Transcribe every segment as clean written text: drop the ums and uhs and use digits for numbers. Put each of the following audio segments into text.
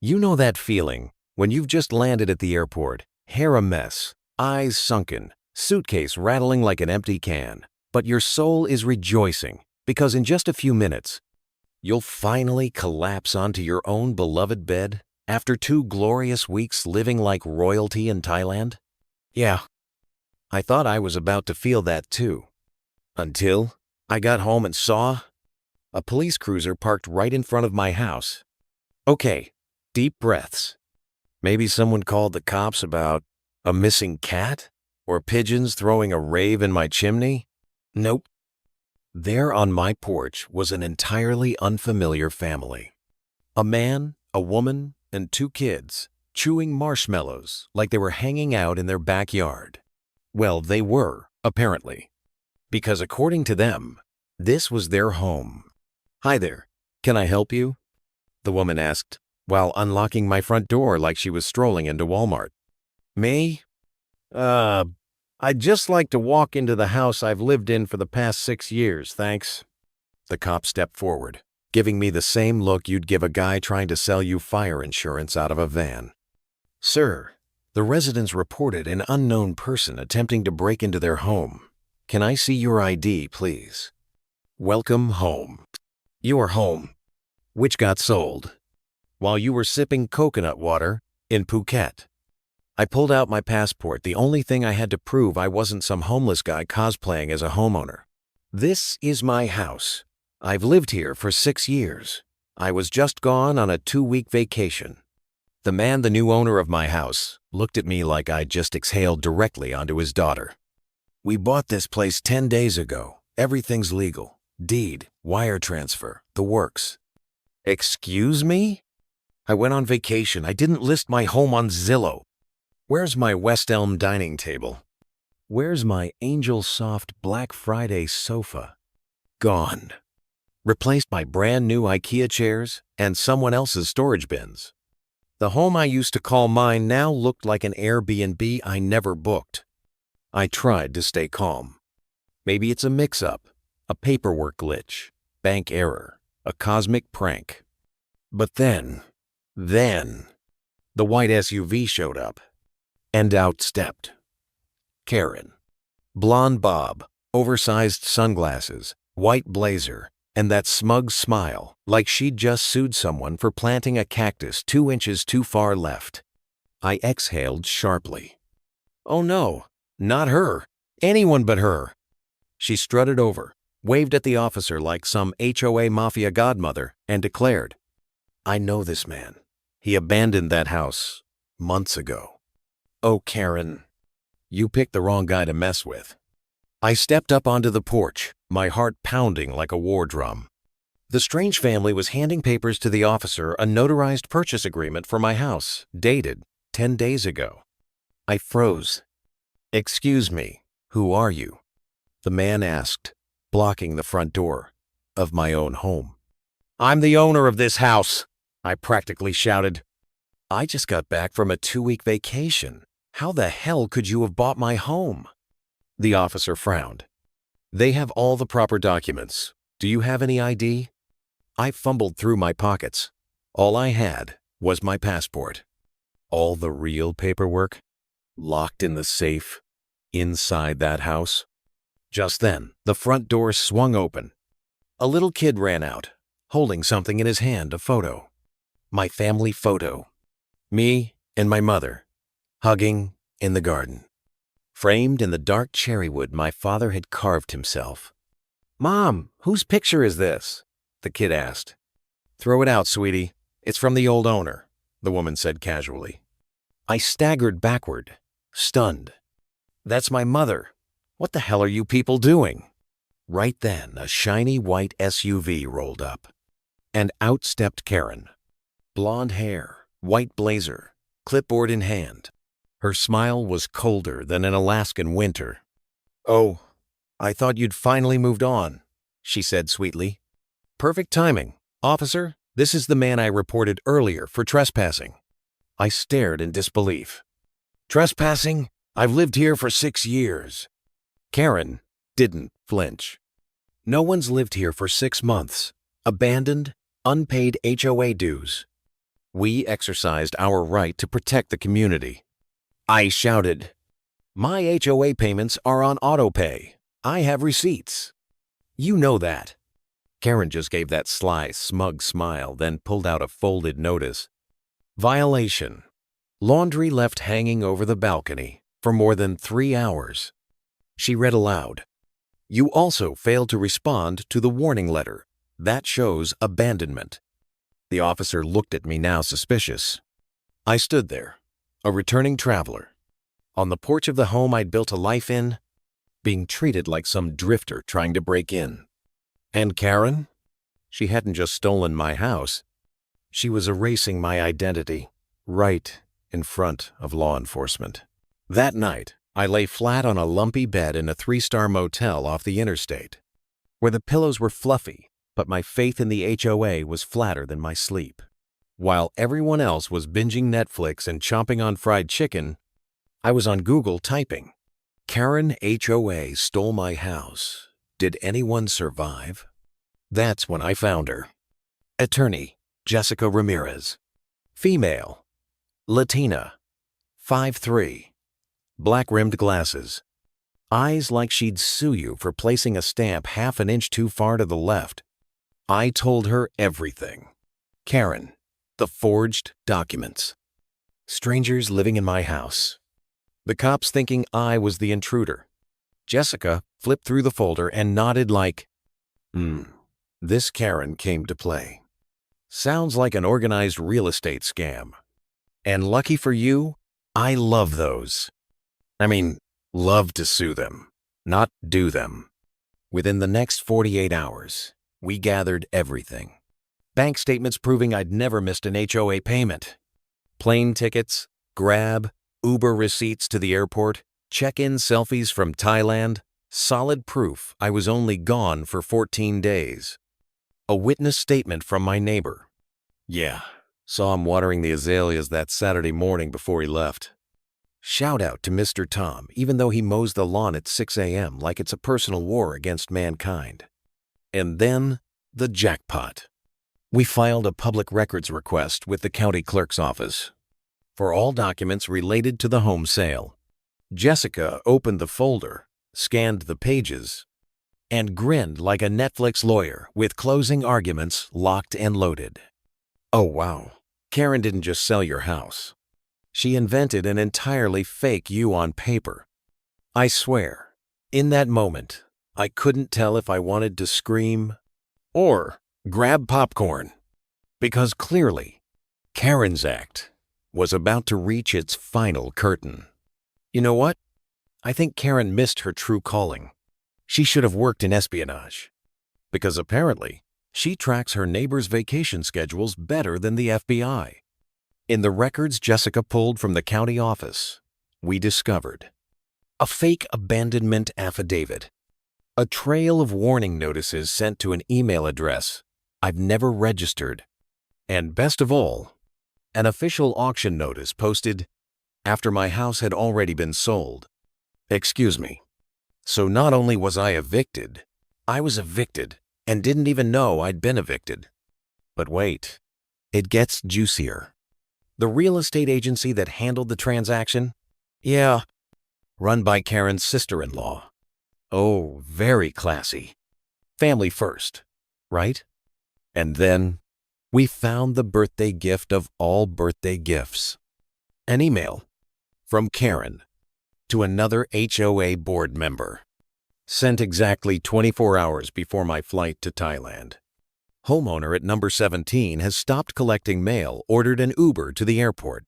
You know that feeling when you've just landed at the airport, hair a mess, eyes sunken, suitcase rattling like an empty can, but your soul is rejoicing because in just a few minutes, you'll finally collapse onto your own beloved bed after 2 glorious weeks living like royalty in Thailand? Yeah, I thought I was about to feel that too. Until I got home and saw a police cruiser parked right in front of my house. Okay, deep breaths. Maybe someone called the cops about a missing cat or pigeons throwing a rave in my chimney? Nope. There on my porch was an entirely unfamiliar family. A man, a woman, and 2 kids chewing marshmallows like they were hanging out in their backyard. Well, they were, apparently, because according to them, this was their home. Hi there, can I help you? The woman asked while unlocking my front door like she was strolling into Walmart. Me? I'd just like to walk into the house I've lived in for the past 6 years, thanks. The cop stepped forward, giving me the same look you'd give a guy trying to sell you fire insurance out of a van. Sir, the residents reported an unknown person attempting to break into their home. Can I see your ID, please? Welcome home. You are home. Which got sold while you were sipping coconut water in Phuket. I pulled out my passport, the only thing I had to prove I wasn't some homeless guy cosplaying as a homeowner. This is my house. I've lived here for 6 years. I was just gone on a 2-week vacation. The man, the new owner of my house, looked at me like I'd just exhaled directly onto his daughter. We bought this place 10 days ago. Everything's legal. Deed, wire transfer, the works. Excuse me? I went on vacation. I didn't list my home on Zillow. Where's my West Elm dining table? Where's my Angel Soft Black Friday sofa? Gone. Replaced by brand new IKEA chairs and someone else's storage bins. The home I used to call mine now looked like an Airbnb I never booked. I tried to stay calm. Maybe it's a mix-up, a paperwork glitch, bank error, a cosmic prank. But then, the white SUV showed up. And out stepped Karen. Blonde bob, oversized sunglasses, white blazer, and that smug smile like she'd just sued someone for planting a cactus 2 inches too far left. I exhaled sharply. Oh no, not her. Anyone but her. She strutted over, waved at the officer like some HOA mafia godmother, and declared, I know this man. He abandoned that house months ago. Oh, Karen, you picked the wrong guy to mess with. I stepped up onto the porch, my heart pounding like a war drum. The strange family was handing papers to the officer, a notarized purchase agreement for my house, dated 10 days ago. I froze. Excuse me, who are you? The man asked, blocking the front door of my own home. I'm the owner of this house, I practically shouted. I just got back from a 2-week vacation. How the hell could you have bought my home? The officer frowned. They have all the proper documents. Do you have any ID? I fumbled through my pockets. All I had was my passport. All the real paperwork locked in the safe inside that house. Just then, the front door swung open. A little kid ran out, holding something in his hand, a photo. My family photo. Me and my mother, hugging in the garden. Framed in the dark cherrywood my father had carved himself. Mom, whose picture is this? The kid asked. Throw it out, sweetie. It's from the old owner, the woman said casually. I staggered backward, stunned. That's my mother. What the hell are you people doing? Right then, a shiny white SUV rolled up. And out stepped Karen. Blonde hair, white blazer, clipboard in hand. Her smile was colder than an Alaskan winter. Oh, I thought you'd finally moved on, she said sweetly. Perfect timing. Officer, this is the man I reported earlier for trespassing. I stared in disbelief. Trespassing? I've lived here for 6 years. Karen didn't flinch. No one's lived here for 6 months. Abandoned, unpaid HOA dues. We exercised our right to protect the community. I shouted, "My HOA payments are on autopay. I have receipts. You know that." Karen just gave that sly, smug smile, then pulled out a folded notice. Violation. Laundry left hanging over the balcony for more than 3 hours. She read aloud. You also failed to respond to the warning letter. That shows abandonment. The officer looked at me now suspicious. I stood there, a returning traveler, on the porch of the home I'd built a life in, being treated like some drifter trying to break in. And Karen? She hadn't just stolen my house. She was erasing my identity right in front of law enforcement. That night, I lay flat on a lumpy bed in a 3-star motel off the interstate, where the pillows were fluffy, but my faith in the HOA was flatter than my sleep. While everyone else was binging Netflix and chomping on fried chicken, I was on Google typing, "Karen HOA stole my house. Did anyone survive?" That's when I found her. Attorney, Jessica Ramirez. Female. Latina. 5'3". Black-rimmed glasses. Eyes like she'd sue you for placing a stamp half an inch too far to the left. I told her everything. Karen, the forged documents. Strangers living in my house. The cops thinking I was the intruder. Jessica flipped through the folder and nodded like, this Karen came to play. Sounds like an organized real estate scam. And lucky for you, I love those. I mean, love to sue them, not do them. Within the next 48 hours, we gathered everything. Bank statements proving I'd never missed an HOA payment. Plane tickets, Grab, Uber receipts to the airport, check-in selfies from Thailand, solid proof I was only gone for 14 days. A witness statement from my neighbor. Yeah, saw him watering the azaleas that Saturday morning before he left. Shout out to Mr. Tom, even though he mows the lawn at 6 a.m. like it's a personal war against mankind. And then, the jackpot. We filed a public records request with the county clerk's office for all documents related to the home sale. Jessica opened the folder, scanned the pages, and grinned like a Netflix lawyer with closing arguments locked and loaded. Oh wow, Karen didn't just sell your house. She invented an entirely fake you on paper. I swear, in that moment, I couldn't tell if I wanted to scream or grab popcorn, because clearly, Karen's act was about to reach its final curtain. You know what? I think Karen missed her true calling. She should have worked in espionage, because apparently, she tracks her neighbors' vacation schedules better than the FBI. In the records Jessica pulled from the county office, we discovered a fake abandonment affidavit, a trail of warning notices sent to an email address I've never registered, and best of all, an official auction notice posted after my house had already been sold. Excuse me. So not only was I evicted and didn't even know I'd been evicted. But wait, it gets juicier. The real estate agency that handled the transaction? Yeah, run by Karen's sister-in-law. Oh, very classy. Family first, right? And then we found the birthday gift of all birthday gifts. An email from Karen to another HOA board member, sent exactly 24 hours before my flight to Thailand. Homeowner at number 17 has stopped collecting mail, ordered an Uber to the airport.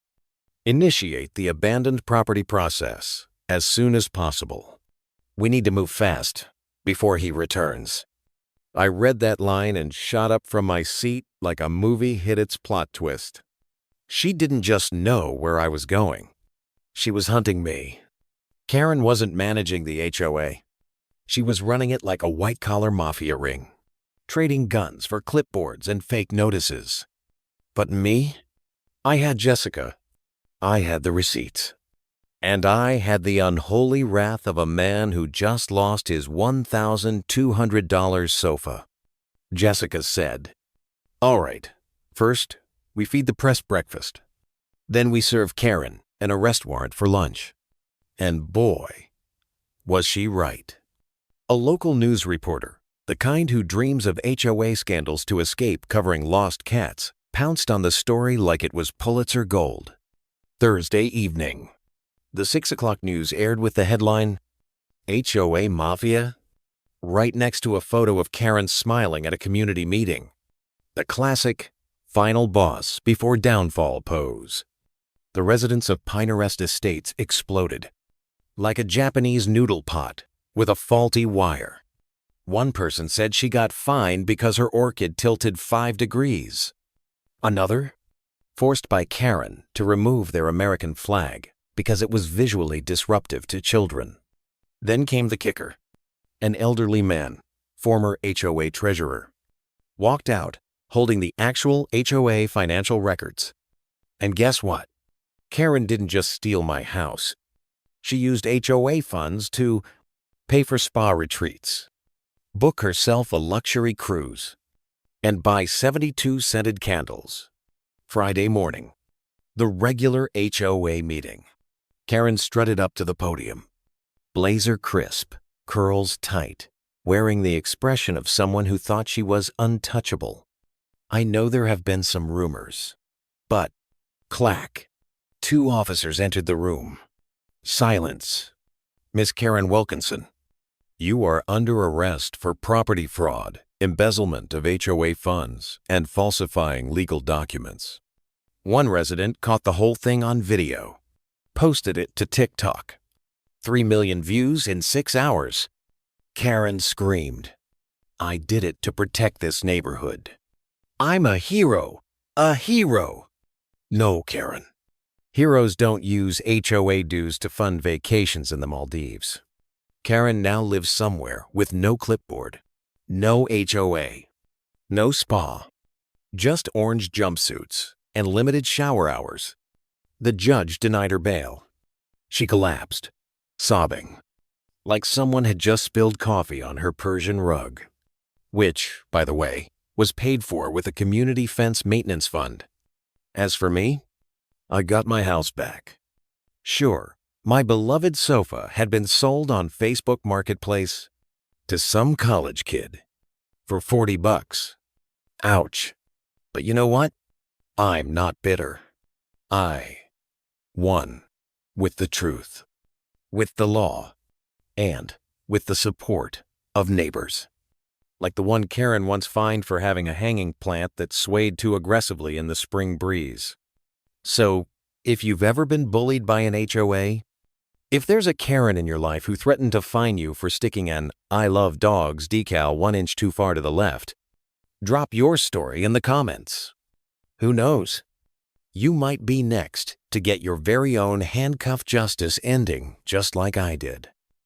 Initiate the abandoned property process as soon as possible. We need to move fast before he returns. I read that line and shot up from my seat like a movie hit its plot twist. She didn't just know where I was going. She was hunting me. Karen wasn't managing the HOA. She was running it like a white-collar mafia ring, trading guns for clipboards and fake notices. But me? I had Jessica. I had the receipts. And I had the unholy wrath of a man who just lost his $1,200 sofa. Jessica said, "All right, first, We feed the press breakfast. Then we serve Karen an arrest warrant for lunch. And boy, was she right. A local news reporter, the kind who dreams of HOA scandals to escape covering lost cats, pounced on the story like it was Pulitzer gold. Thursday evening. The 6 o'clock news aired with the headline, HOA Mafia? Right next to a photo of Karen smiling at a community meeting. The classic, final boss before downfall pose. The residents of Pinarest Estates exploded. Like a Japanese noodle pot with a faulty wire. One person said she got fined because her orchid tilted 5 degrees. Another? Forced by Karen to remove their American flag because it was visually disruptive to children. Then came the kicker. An elderly man, former HOA treasurer, walked out holding the actual HOA financial records. And guess what? Karen didn't just steal my house. She used HOA funds to pay for spa retreats, book herself a luxury cruise, and buy 72 scented candles. Friday morning, the regular HOA meeting. Karen strutted up to the podium. Blazer crisp, curls tight, wearing the expression of someone who thought she was untouchable. I know there have been some rumors, but clack. 2 officers entered the room. Silence. Miss Karen Wilkinson, you are under arrest for property fraud, embezzlement of HOA funds, and falsifying legal documents. One resident caught the whole thing on video, posted it to TikTok. 3 million views in 6 hours. Karen screamed, I did it to protect this neighborhood. I'm a hero. A hero. No, Karen. Heroes don't use HOA dues to fund vacations in the Maldives. Karen now lives somewhere with no clipboard, no HOA, no spa, just orange jumpsuits and limited shower hours. The judge denied her bail. She collapsed, sobbing, like someone had just spilled coffee on her Persian rug, which, by the way, was paid for with a community fence maintenance fund. As for me, I got my house back. Sure, my beloved sofa had been sold on Facebook Marketplace to some college kid for $40. Ouch. But you know what? I'm not bitter. I won with the truth, with the law, and with the support of neighbors. Like the one Karen once fined for having a hanging plant that swayed too aggressively in the spring breeze. So, if you've ever been bullied by an HOA, if there's a Karen in your life who threatened to fine you for sticking an I love dogs decal 1 inch too far to the left, drop your story in the comments. Who knows? You might be next to get your very own handcuff justice ending just like I did.